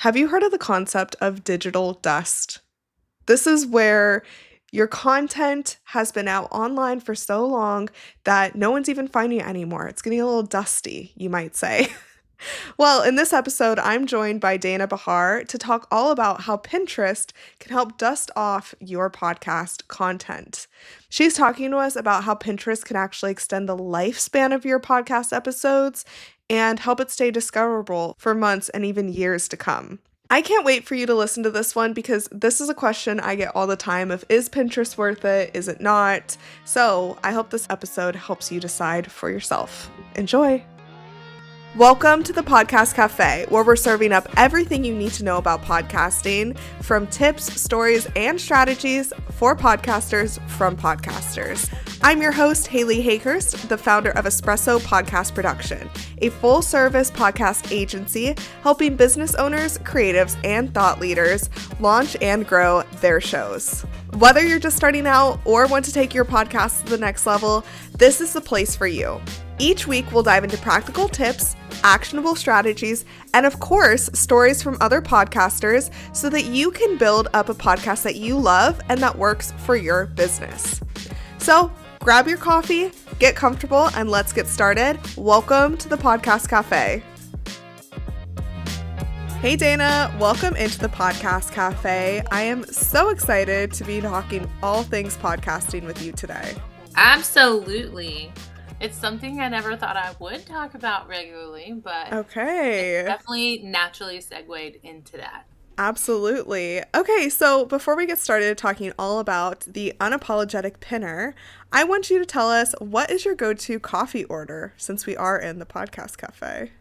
Have you heard of the concept of digital dust? This is where your content has been out online for so long that no one's even finding it anymore. It's getting a little dusty, you might say. Well, in this episode, I'm joined by Dana Bahar to talk all about how Pinterest can help dust off your podcast content. She's talking to us about how Pinterest can actually extend the lifespan of your podcast episodes and help it stay discoverable for months and even years to come. I can't wait for you to listen to this one because this is a question I get all the time of, is Pinterest worth it? Is it not? So I hope this episode helps you decide for yourself. Enjoy. Welcome to the Podcast Cafe, where we're serving up everything you need to know about podcasting, from tips, stories, and strategies for podcasters from podcasters. I'm your host, Hayleigh Hayhurst, the founder of Espresso Podcast Production, a full-service podcast agency helping business owners, creatives, and thought leaders launch and grow their shows. Whether you're just starting out or want to take your podcast to the next level, this is the place for you. Each week, we'll dive into practical tips, actionable strategies, and of course, stories from other podcasters so that you can build up a podcast that you love and that works for your business. So grab your coffee, get comfortable, and let's get started. Welcome to the Podcast Cafe. Hey Dana, welcome into the Podcast Cafe. I am so excited to be talking all things podcasting with you today. Absolutely. It's something I never thought I would talk about regularly, but Okay. it's definitely naturally segued into that. Absolutely. Okay, so before we get started talking all about the Unapologetic Pinner, I want you to tell us, what is your go-to coffee order since we are in the Podcast Cafe?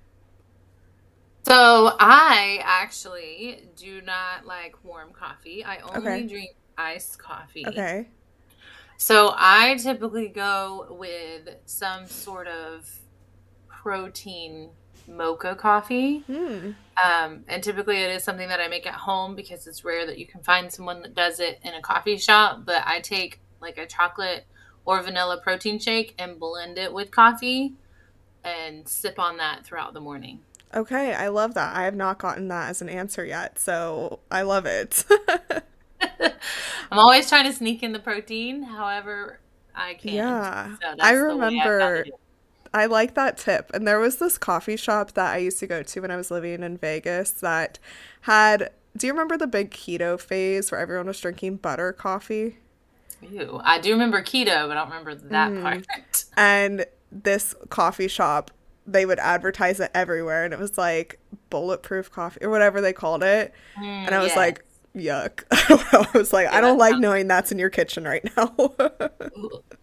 So I actually do not like warm coffee. I only drink iced coffee. Okay. So I typically go with some sort of protein mocha coffee. And typically it is something that I make at home because it's rare that you can find someone that does it in a coffee shop. But I take like a chocolate or vanilla protein shake and blend it with coffee and sip on that throughout the morning. Okay, I love that. I have not gotten that as an answer yet, so I love it. I'm always trying to sneak in the protein, however I can. Yeah, So that's I the way I've got to remember. do it. I like that tip. And there was this coffee shop that I used to go to when I was living in Vegas that had, do you remember the big keto phase where everyone was drinking butter coffee? Ew. I do remember keto, but I don't remember that part. And this coffee shop, they would advertise it everywhere, and it was like bulletproof coffee or whatever they called it. And I was Yes. like, yuck. I was like, I Yeah, don't that like sounds knowing that's in your kitchen right now.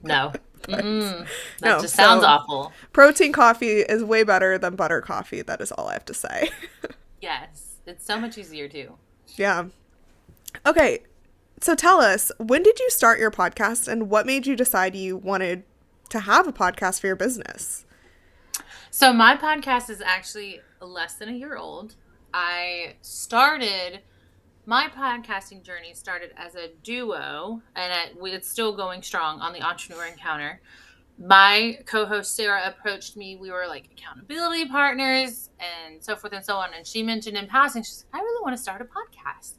no. But That no, just sounds so awful. protein coffee is way better than butter coffee. That is all I have to say. Yes. It's so much easier too. Yeah. Okay. So tell us, when did you start your podcast and what made you decide you wanted to have a podcast for your business? So my podcast is actually less than a year old. My podcasting journey started as a duo, and it's still going strong on the Entrepreneur Encounter. My co-host Sarah approached me. We were like accountability partners and so forth and so on. And she mentioned in passing, she's like, I really want to start a podcast.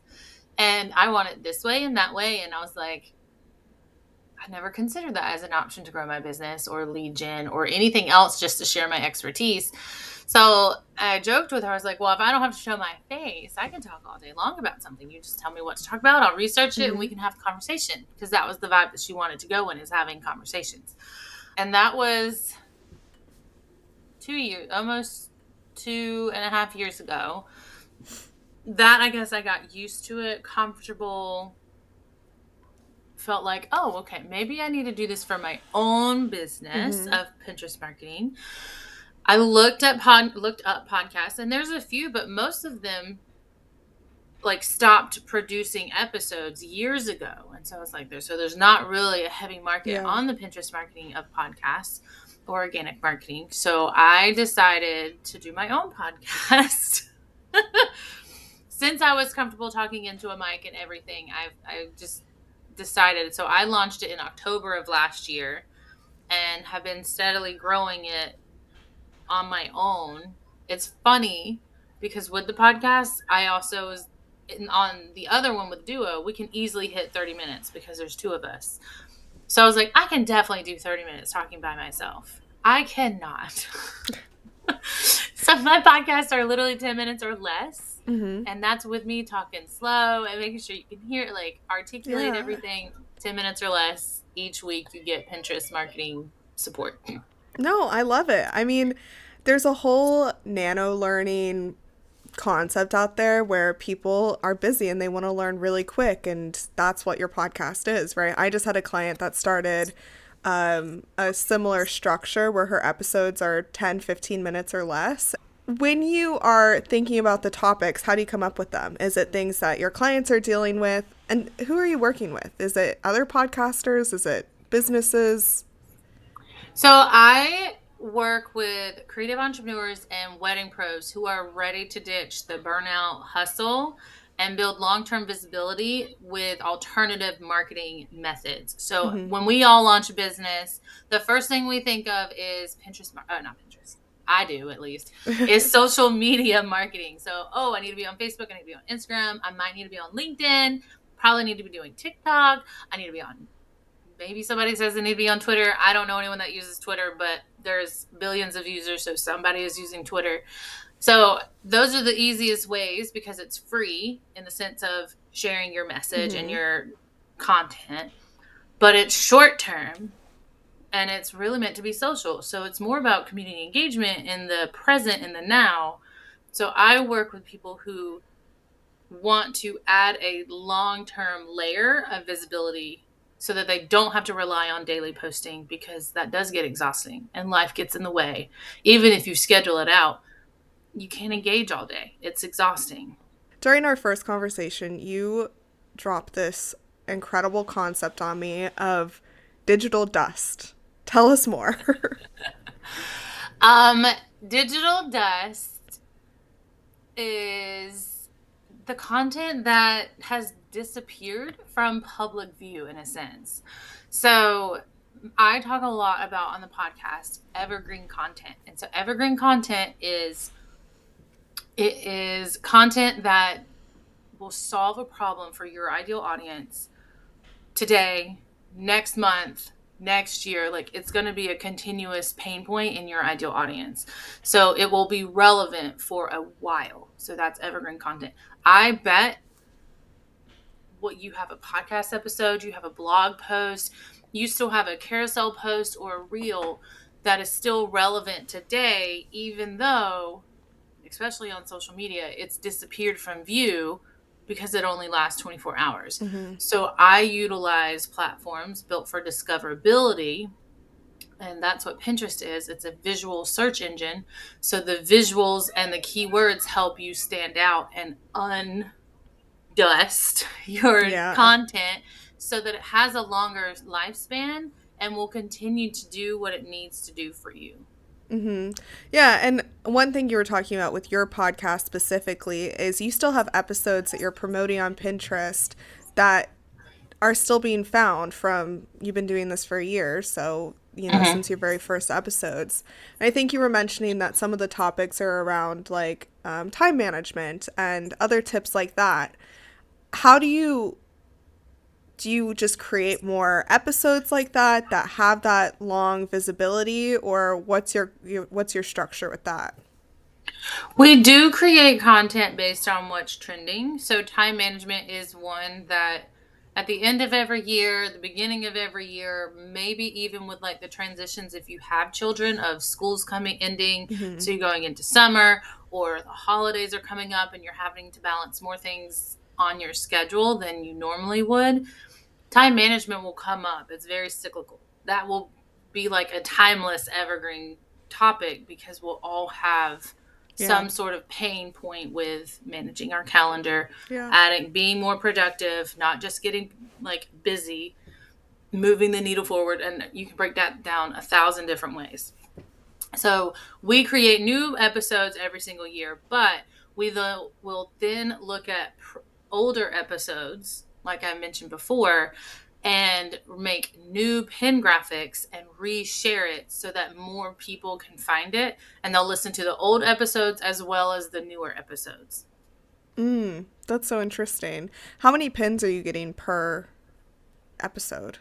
And I want it this way and that way. And I was like, I never considered that as an option to grow my business or lead gen or anything else, just to share my expertise. So I joked with her. I was like, well, if I don't have to show my face, I can talk all day long about something. You just tell me what to talk about. I'll research it and we can have a conversation, because that was the vibe that she wanted to go in, is having conversations. And that was almost 2.5 years ago. That, I guess I got used to it, comfortable, felt like, oh, okay, maybe I need to do this for my own business of Pinterest marketing. I looked up podcasts, and there's a few, but most of them like stopped producing episodes years ago. And so I was like, there's not really a heavy market on the Pinterest marketing of podcasts or organic marketing. So I decided to do my own podcast. Since I was comfortable talking into a mic and everything, I just decided. So I launched it in October of last year and have been steadily growing it on my own. It's funny because with the podcast, I also was on the other one with Duo, we can easily hit 30 minutes because there's two of us. So I was like, I can definitely do 30 minutes talking by myself. I cannot. So my podcasts are literally 10 minutes or less. Mhm. And that's with me talking slow and making sure you can hear, like, articulate Yeah. everything. 10 minutes or less each week, you get Pinterest marketing support. No, I love it. I mean, there's a whole nano learning concept out there where people are busy and they want to learn really quick, and that's what your podcast is, right? I just had a client that started a similar structure where her episodes are 10, 15 minutes or less. When you are thinking about the topics, how do you come up with them? Is it things that your clients are dealing with? And who are you working with? Is it other podcasters? Is it businesses? So I work with creative entrepreneurs and wedding pros who are ready to ditch the burnout hustle and build long-term visibility with alternative marketing methods. So Mm-hmm. when we all launch a business, the first thing we think of is Pinterest, not Pinterest. I do, at least, is social media marketing. So, oh, I need to be on Facebook. I need to be on Instagram. I might need to be on LinkedIn. Probably need to be doing TikTok. I need to be on, maybe somebody says they need to be on Twitter. I don't know anyone that uses Twitter, but there's billions of users, so somebody is using Twitter. So those are the easiest ways because it's free in the sense of sharing your message and Mm-hmm. your content, but it's short term and it's really meant to be social. So it's more about community engagement in the present, in the now. So I work with people who want to add a long term layer of visibility so that they don't have to rely on daily posting because that does get exhausting and life gets in the way. Even if you schedule it out, you can't engage all day. It's exhausting. During our first conversation, you dropped this incredible concept on me of digital dust. Tell us more. Um, Digital dust is the content that has disappeared from public view in a sense. So I talk a lot about on the podcast evergreen content. And so evergreen content is it is content that will solve a problem for your ideal audience today, next month, next year. Like it's going to be a continuous pain point in your ideal audience. So it will be relevant for a while. So that's evergreen content. I bet what you have a podcast episode, you have a blog post, you still have a carousel post or a reel that is still relevant today, even though, especially on social media, it's disappeared from view because it only lasts 24 hours. Mm-hmm. So I utilize platforms built for discoverability. And that's what Pinterest is. It's a visual search engine. So the visuals and the keywords help you stand out and undust your Yeah. content so that it has a longer lifespan and will continue to do what it needs to do for you. Mm-hmm. Yeah, and one thing you were talking about with your podcast specifically is you still have episodes that you're promoting on Pinterest that are still being found from you've been doing this for a year, so Mm-hmm. since your very first episodes. And I think you were mentioning that some of the topics are around like time management and other tips like that. How do you just create more episodes like that that have that long visibility, or what's your structure with that? We do create content based on what's trending. So, time management is one that at the end of every year, the beginning of every year, maybe even with like the transitions, if you have children, of schools coming, ending, Mm-hmm. so you're going into summer or the holidays are coming up and you're having to balance more things on your schedule than you normally would, time management will come up. It's very cyclical. That will be like a timeless evergreen topic because we'll all have Yeah. some sort of pain point with managing our calendar, Yeah. adding being more productive, not just getting like busy, moving the needle forward. And you can break that down 1,000 different ways. So we create new episodes every single year, but will then look at older episodes like I mentioned before and make new pin graphics and reshare it so that more people can find it and they'll listen to the old episodes as well as the newer episodes. That's so interesting. How many pins are you getting per episode?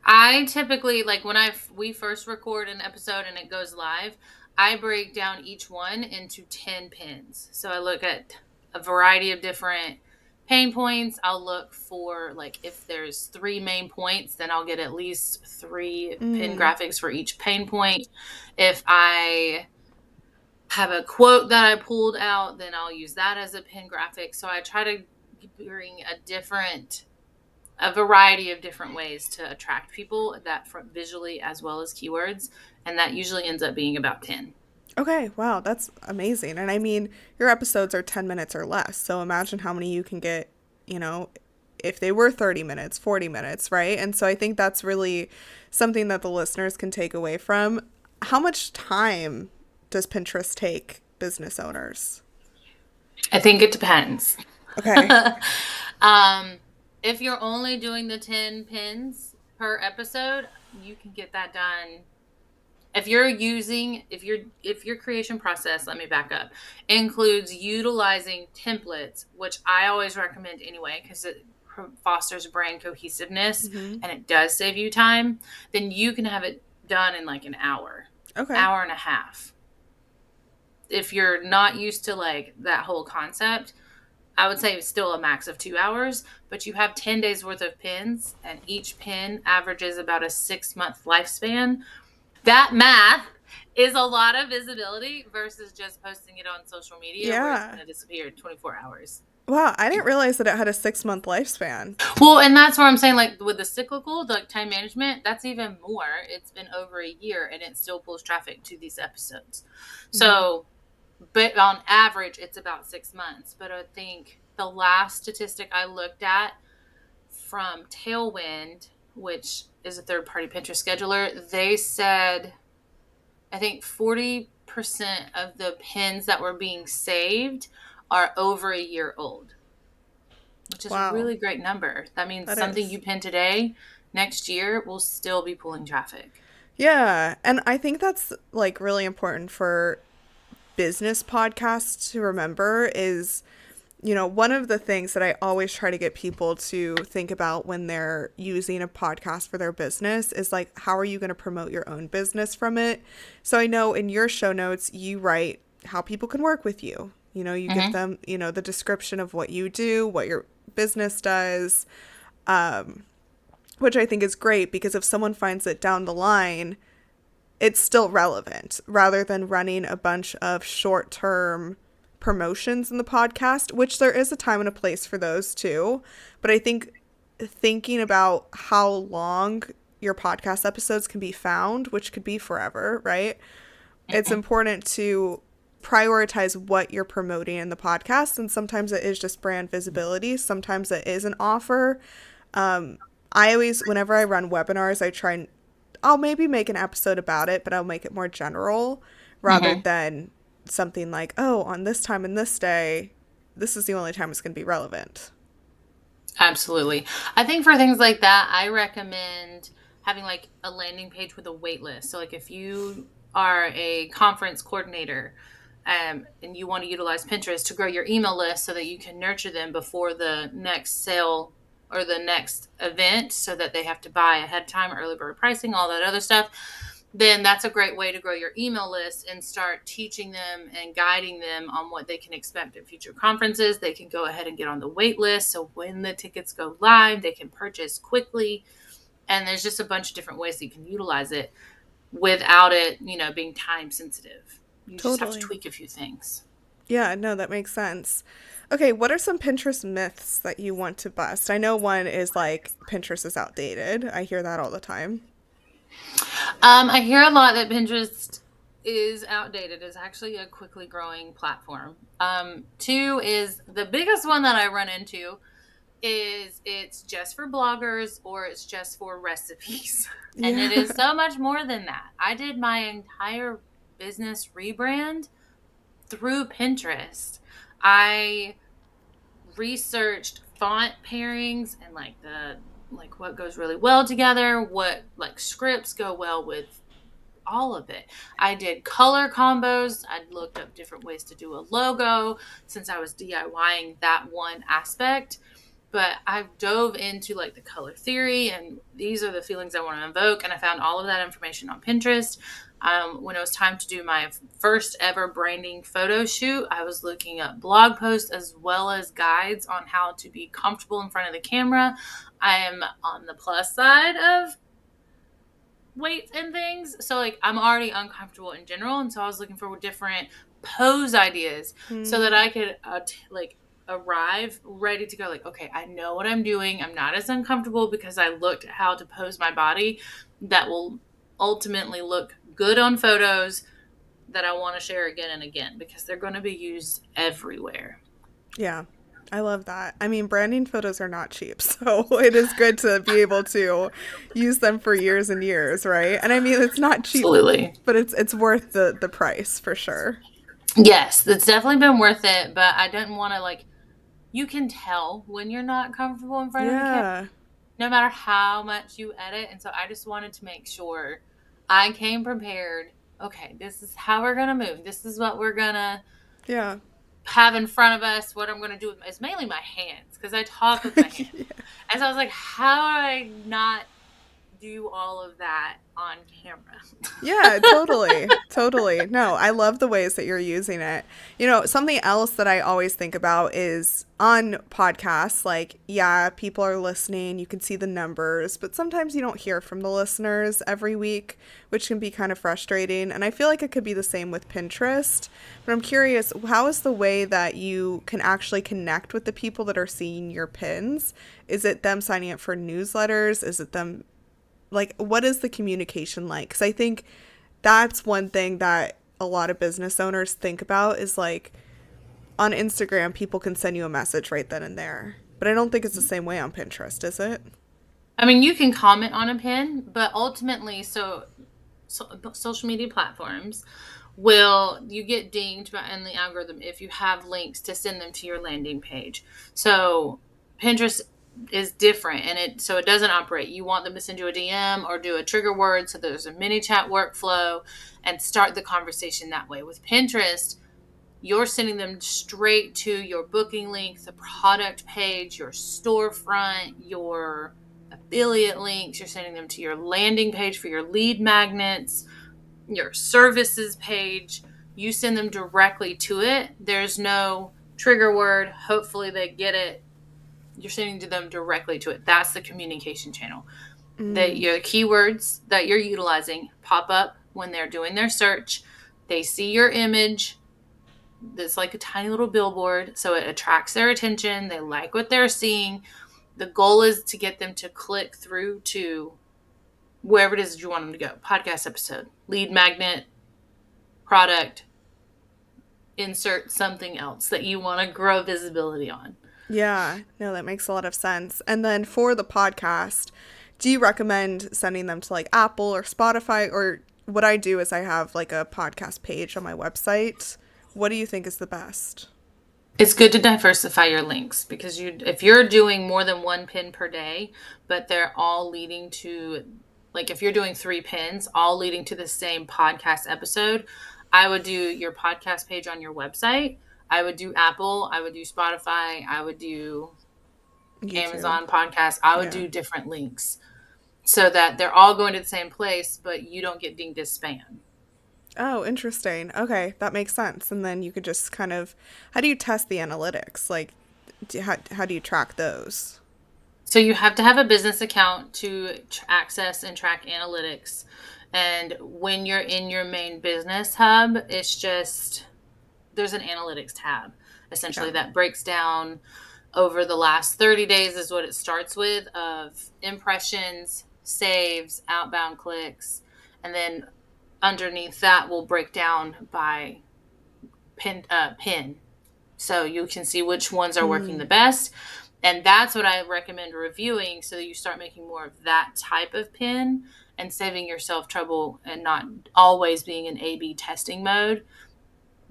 I typically like when we first record an episode and it goes live, I break down each one into 10 pins. So I look at a variety of different pain points. I'll look for like if there's three main points, then I'll get at least three pin Mm. graphics for each pain point. If I have a quote that I pulled out, then I'll use that as a pin graphic. So I try to bring a variety of different ways to attract people that from visually as well as keywords, and that usually ends up being about 10. Okay, wow, that's amazing. And I mean, your episodes are 10 minutes or less. So imagine how many you can get, you know, if they were 30 minutes, 40 minutes, right? And so I think that's really something that the listeners can take away from. How much time does Pinterest take business owners? I think it depends. Okay. um, if you're only doing the 10 pins per episode, you can get that done. If your creation process, let me back up, includes utilizing templates, which I always recommend anyway because it fosters brand cohesiveness Hmm. and it does save you time, then you can have it done in like an Okay. hour and a half. If you're not used to like that whole concept, I would say it's still a max of 2 hours, but you have 10 days worth of pins and each pin averages about a 6-month lifespan. That math is a lot of visibility versus just posting it on social media where it's Yeah. going to disappear in 24 hours. Wow, I didn't realize that it had a 6-month lifespan. Well, and that's where I'm saying, like, with the cyclical, like time management, that's even more. It's been over a year and it still pulls traffic to these episodes. Hmm. So, but on average, it's about 6 months. But I think the last statistic I looked at from Tailwind, which is a third party Pinterest scheduler, they said I think 40% of the pins that were being saved are over a year old, which is a Wow, really great number. That means that something is. you pin today, next year will still be pulling traffic. Yeah, and I think that's like really important for business podcasts to remember is, one of the things that I always try to get people to think about when they're using a podcast for their business is like, how are you going to promote your own business from it? So I know in your show notes, you write how people can work with you. You give Mm-hmm. them, the description of what you do, what your business does, which I think is great because if someone finds it down the line, it's still relevant rather than running a bunch of short term promotions in the podcast, which there is a time and a place for those too. But I think thinking about how long your podcast episodes can be found, which could be forever, right? It's Mm-hmm. important to prioritize what you're promoting in the podcast. And sometimes it is just brand visibility, sometimes it is an offer. I always, whenever I run webinars, I try and I'll maybe make an episode about it, but I'll make it more general rather Mm-hmm. than something like, oh, on this time and this day, this is the only time it's going to be relevant. Absolutely. I think for things like that, I recommend having like a landing page with a wait list. So, like, if you are a conference coordinator and you want to utilize Pinterest to grow your email list so that you can nurture them before the next sale or the next event so that they have to buy ahead of time, early bird pricing, all that other stuff, then that's a great way to grow your email list and start teaching them and guiding them on what they can expect at future conferences. They can go ahead and get on the wait list. So when the tickets go live, they can purchase quickly. And there's just a bunch of different ways that you can utilize it without it, being time sensitive. You just have to Totally. tweak a few things. Yeah, no, that makes sense. Okay, what are some Pinterest myths that you want to bust? I know one is like Pinterest is outdated. I hear that all the time. I hear a lot that Pinterest is outdated. It's actually a quickly growing platform. Two is the biggest one that I run into is it's just for bloggers or it's just for recipes. And it Yeah. is so much more than that. I did my entire business rebrand through Pinterest. I researched font pairings and like the like what goes really well together, what like scripts go well with all of it. I did color combos. I looked up different ways to do a logo since I was DIYing that one aspect. But I've dove into like the color theory, and these are the feelings I want to invoke. And I found all of that information on Pinterest. When it was time to do my first ever branding photo shoot, I was looking up blog posts as well as guides on how to be comfortable in front of the camera. I am on the plus side of weights and things. So like I'm already uncomfortable in general, and so I was looking for different pose ideas so that Mm, I could like arrive ready to go. Like, okay, I know what I'm doing. I'm not as uncomfortable because I looked at how to pose my body that will ultimately look good on photos that I want to share again and again because they're going to be used everywhere. yeah. I love that. I mean, branding photos are not cheap, so it is good to be able to use them for years and years, right? And I mean, it's not cheap, Absolutely. but it's worth the price for sure. Yes, it's definitely been worth it, but I didn't want to like you can tell when you're not comfortable in front of the camera Yeah. no matter how much you edit. And so I just wanted to make sure I came prepared. Okay, this is how we're going to move. This is what we're going to Yeah. have in front of us. What I'm going to do with is mainly my hands because I talk with my hands. Yeah. And so I was like, how do I not do all of that on camera? Yeah, totally. Totally. No, I love the ways that you're using it. You know, something else that I always think about is on podcasts, like, yeah, people are listening, you can see the numbers, but sometimes you don't hear from the listeners every week, which can be kind of frustrating. And I feel like it could be the same with Pinterest. But I'm curious, how is the way that you can actually connect with the people that are seeing your pins? Is it them signing up for newsletters? Is it them like what is the communication like? Because I think that's one thing that a lot of business owners think about is like on Instagram people can send you a message right then and there, but I don't think it's the same way on Pinterest, is it? I mean, you can comment on a pin, but ultimately, social media platforms will you get dinged in the algorithm if you have links to send them to your landing page. So Pinterest is different and it doesn't operate. You want them to send you a DM or do a trigger word so there's a mini chat workflow and start the conversation that way. With Pinterest, you're sending them straight to your booking link, the product page, your storefront, your affiliate links. You're sending them to your landing page for your lead magnets, your services page. You send them directly to it. There's no trigger word. Hopefully, they get it. You're sending to them directly to it. That's the communication channel. That Mm, your keywords that you're utilizing pop up when they're doing their search. They see your image that's like a tiny little billboard, so it attracts their attention. They like what they're seeing. The goal is to get them to click through to wherever it is that you want them to go. Podcast episode, lead magnet, product, insert something else that you want to grow visibility on. yeah, no, that makes a lot of sense. And then for the podcast, do you recommend sending them to like Apple or Spotify? Or what I do is I have like a podcast page on my website. What do you think is the best? It's good to diversify your links because if you're doing more than one pin per day, but they're all leading to like if you're doing 3 pins all leading to the same podcast episode, I would do your podcast page on your website. I would do Apple, I would do Spotify, I would do YouTube. Amazon podcast. I would Yeah. do different links so that they're all going to the same place, but you don't get dinged as spam. Oh, interesting. Okay, that makes sense. And then you could just kind of, how do you test the analytics? Like, how do you track those? So you have to have a business account to access and track analytics. And when you're in your main business hub, it's just there's an analytics tab Yeah. essentially that breaks down over the last 30 days is what it starts with of impressions, saves, outbound clicks, and then underneath that will break down by pin. So you can see which ones are working the Mm, best. And that's what I recommend reviewing so that you start making more of that type of pin and saving yourself trouble and not always being in A B testing mode.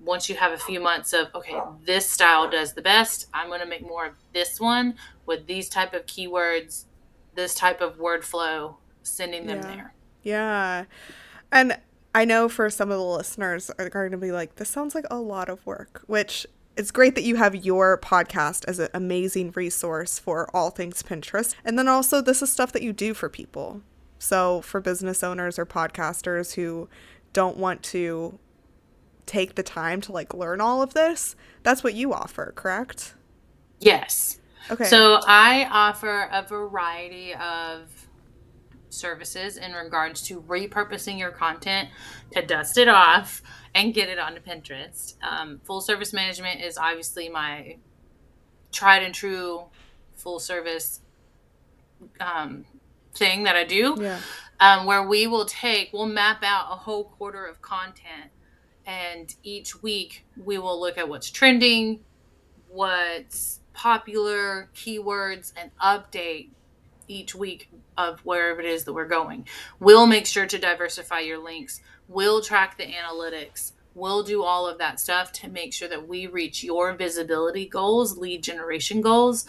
Once you have a few months of, okay, this style does the best, I'm going to make more of this one with these type of keywords this type of word flow, sending them Yeah. there. Yeah. And I know for some of the listeners are going to be like, this sounds like a lot of work, which it's great that you have your podcast as an amazing resource for all things Pinterest. And then also, this is stuff that you do for people. So for business owners or podcasters who don't want to take the time to like learn all of this, that's what you offer, correct? Yes. Okay. So I offer a variety of services in regards to repurposing your content to dust it off and get it onto Pinterest. Full service management is obviously my tried and true full service um, thing that I do, Yeah. where we'll map out a whole quarter of content. And each week we will look at what's trending, what's popular, keywords, and update each week of wherever it is that we're going. We'll make sure to diversify your links. We'll track the analytics. We'll do all of that stuff to make sure that we reach your visibility goals, lead generation goals,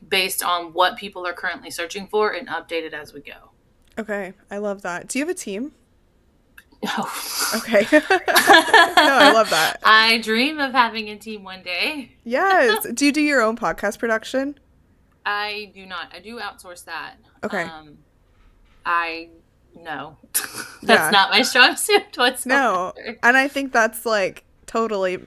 based on what people are currently searching for and update it as we go. Okay. I love that. Do you have a team? No. Okay. No, I love that. I dream of having a team one day. Yes. Do you do your own podcast production? I do not. I do outsource that. Okay. I no. That's Yeah. not my strong suit whatsoever. No. And I think that's like totally,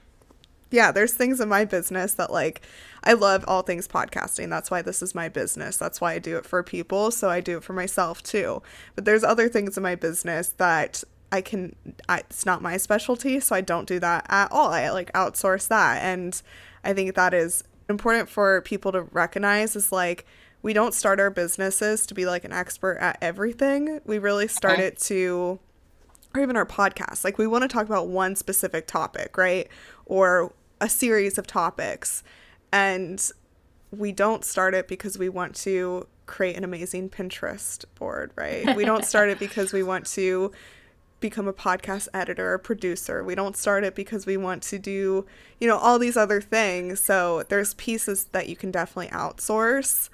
yeah, there's things in my business that like, I love all things podcasting. That's why this is my business. That's why I do it for people. So I do it for myself too. But there's other things in my business that it's not my specialty. So I don't do that at all. I like outsource that. And I think that is important for people to recognize is like, we don't start our businesses to be like an expert at everything. We really start Mhm. it to, or even our podcast. Like we want to talk about one specific topic, right? Or a series of topics. And we don't start it because we want to create an amazing Pinterest board, right? We don't start it because we want to become a podcast editor or producer. We don't start it because we want to do, all these other things. So there's pieces that you can definitely outsource,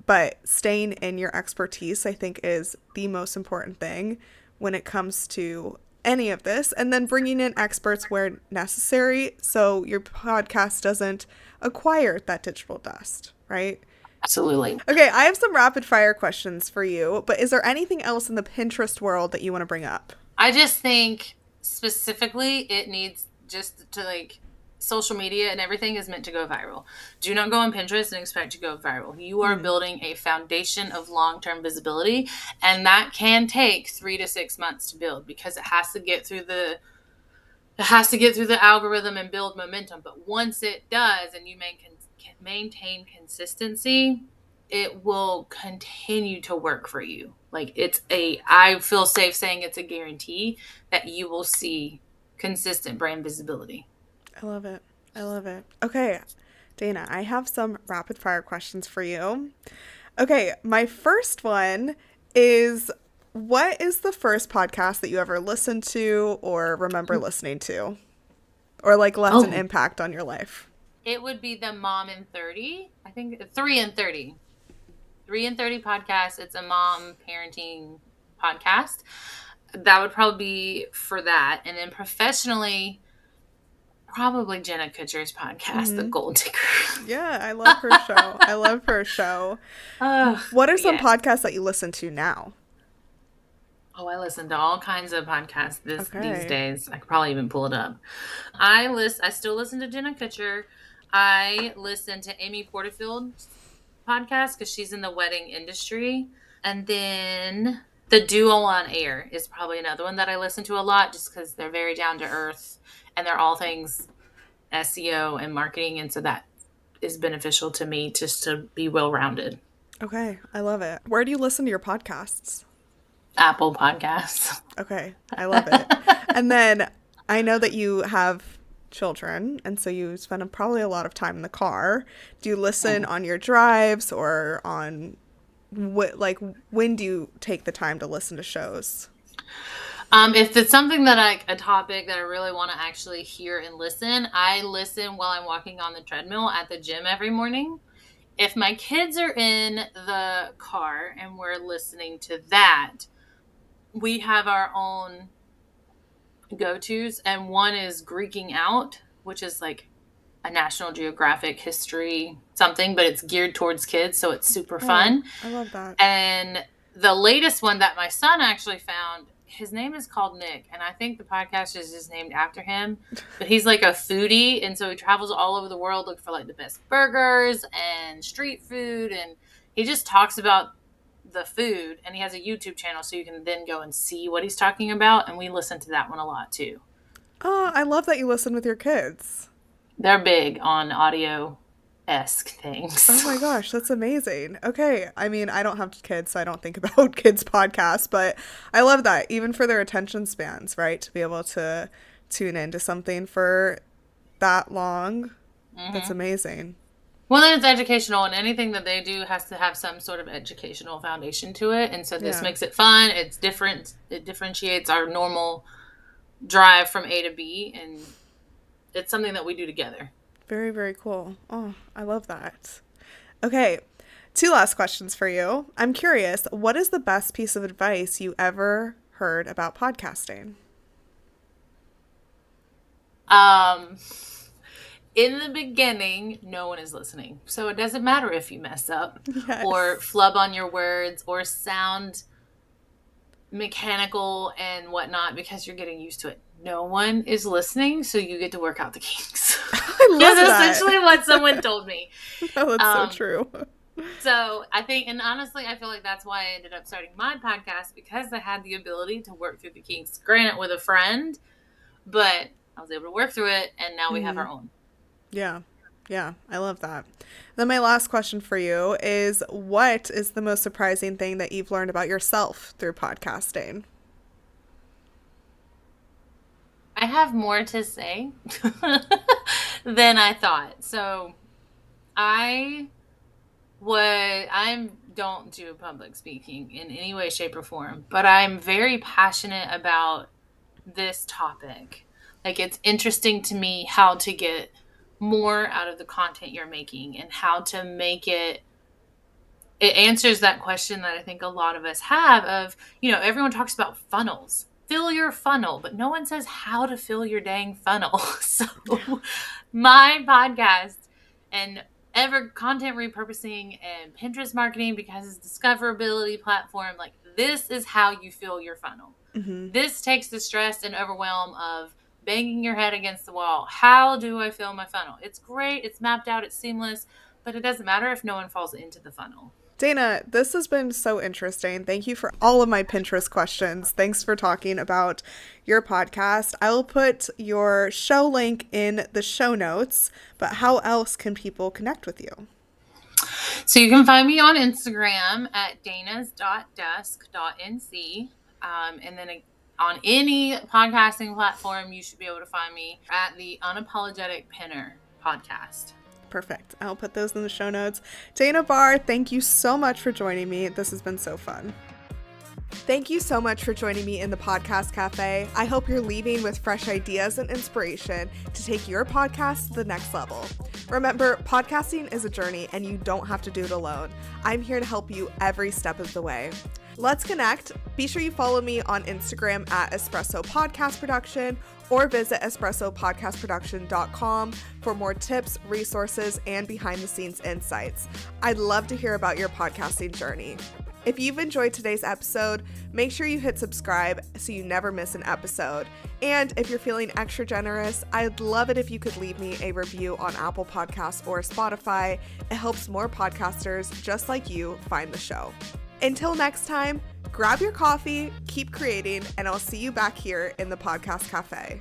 but staying in your expertise, I think, is the most important thing when it comes to any of this. And then bringing in experts where necessary so your podcast doesn't acquire that digital dust, right? Absolutely. Okay, I have some rapid fire questions for you, but is there anything else in the Pinterest world that you want to bring up? I just think specifically it needs just to like social media and everything is meant to go viral. Do not go on Pinterest and expect to go viral. You are building a foundation of long-term visibility, and that can take 3 to 6 months to build because it has to get through the algorithm and build momentum. But once it does and you maintain consistency, it will continue to work for you. Like I feel safe saying it's a guarantee that you will see consistent brand visibility. I love it. I love it. Okay, Dana, I have some rapid fire questions for you. Okay, my first one is, what is the first podcast that you ever listened to or remember listening to? Or like left an Oh, impact on your life? it would be the Mom in 30. I think 3 and 30. 3 and 30 podcast. It's a mom parenting podcast. That would probably be for that. And then professionally, probably Jenna Kutcher's podcast, The Mm-hmm. Gold Digger. Yeah, I love her show. I love her show. Oh, What are some yeah. podcasts that you listen to now? Oh, I listen to all kinds of podcasts these Okay. days. I could probably even pull it up. I still listen to Jenna Kutcher. I listen to Amy Porterfield's podcast because she's in the wedding industry. And then the Duo on Air is probably another one that I listen to a lot just because they're very down to earth and they're all things SEO and marketing. And so that is beneficial to me just to be well rounded. Okay, I love it. Where do you listen to your podcasts? Apple Podcasts. Okay, I love it. And then I know that you have children, and so you spend probably a lot of time in the car. Do you listen on your drives or on when do you take the time to listen to shows? If it's something a topic that I really want to actually hear and listen, I listen while I'm walking on the treadmill at the gym every morning. if my kids are in the car and we're listening to that, we have our own go-tos, and one is Greeking Out, which is like a National Geographic history something, but it's geared towards kids, so it's super Oh, fun. I love that. And the latest one that my son actually found, his name is called Nick, and I think the podcast is just named after him. But he's like a foodie, and so he travels all over the world looking for like the best burgers and street food, and he just talks about the food. And he has a YouTube channel, so you can then go and see what he's talking about. And we listen to that one a lot too. Oh, I love that you listen with your kids. They're big on audio-esque Oh things. my gosh, that's amazing. Okay, I mean, I don't have kids, so I don't think about kids' podcasts, but I love that, even for their attention spans, right? To be able to tune into something for that long. That's Mm-hmm. amazing. Well, then it's educational, and anything that they do has to have some sort of educational foundation to it. And so this Yeah, makes it fun. It's different. It differentiates our normal drive from A to B, and it's something that we do together. very, very cool. Oh, I love that. Okay, two last questions for you. I'm curious, what is the best piece of advice you ever heard about podcasting? Um, in the beginning, no one is listening. So it doesn't matter if you mess up or Yes. flub on your words or sound mechanical and whatnot, because you're getting used to it. No one is listening, so you get to work out the kinks. I love Is that. essentially what someone told me. No, that's so Um, true. so I think, and honestly, I feel like that's why I ended up starting my podcast, because I had the ability to work through the kinks. Granted, with a friend, but I was able to work through it, and now we have our own. Yeah. Yeah, I love that. Then my last question for you is, what is the most surprising thing that you've learned about yourself through podcasting? I have more to say than I thought. So I I don't do public speaking in any way, shape, or form, but I'm very passionate about this topic. Like, it's interesting to me how to get more out of the content you're making and how to make it answers that question that I think a lot of us have of, everyone talks about funnels. Fill your funnel, but no one says how to fill your dang funnel. So Yeah. my podcast and ever content repurposing and Pinterest marketing, because it's discoverability platform, like, this is how you fill your funnel. Hmm. This takes the stress and overwhelm of banging your head against the wall. How do I fill my funnel? It's great, it's mapped out, it's seamless, but it doesn't matter if no one falls into the funnel. Dana, this has been so interesting. Thank you for all of my Pinterest questions. Thanks for talking about your podcast. I will put your show link in the show notes, but how else can people connect with you? So you can find me on Instagram at danas.desk.nc. And then on any podcasting platform, you should be able to find me at the Unapologetic Pinner podcast. Perfect. I'll put those in the show notes. Dana Barr, thank you so much for joining me. This has been so fun. Thank you so much for joining me in the Podcast Cafe. I hope you're leaving with fresh ideas and inspiration to take your podcast to the next level. Remember, podcasting is a journey and you don't have to do it alone. I'm here to help you every step of the way. Let's connect. Be sure you follow me on Instagram at Espresso Podcast Production or visit espressopodcastproduction.com for more tips, resources, and behind the scenes insights. I'd love to hear about your podcasting journey. If you've enjoyed today's episode, make sure you hit subscribe so you never miss an episode. And if you're feeling extra generous, I'd love it if you could leave me a review on Apple Podcasts or Spotify. It helps more podcasters just like you find the show. Until next time, grab your coffee, keep creating, and I'll see you back here in the Podcast Cafe.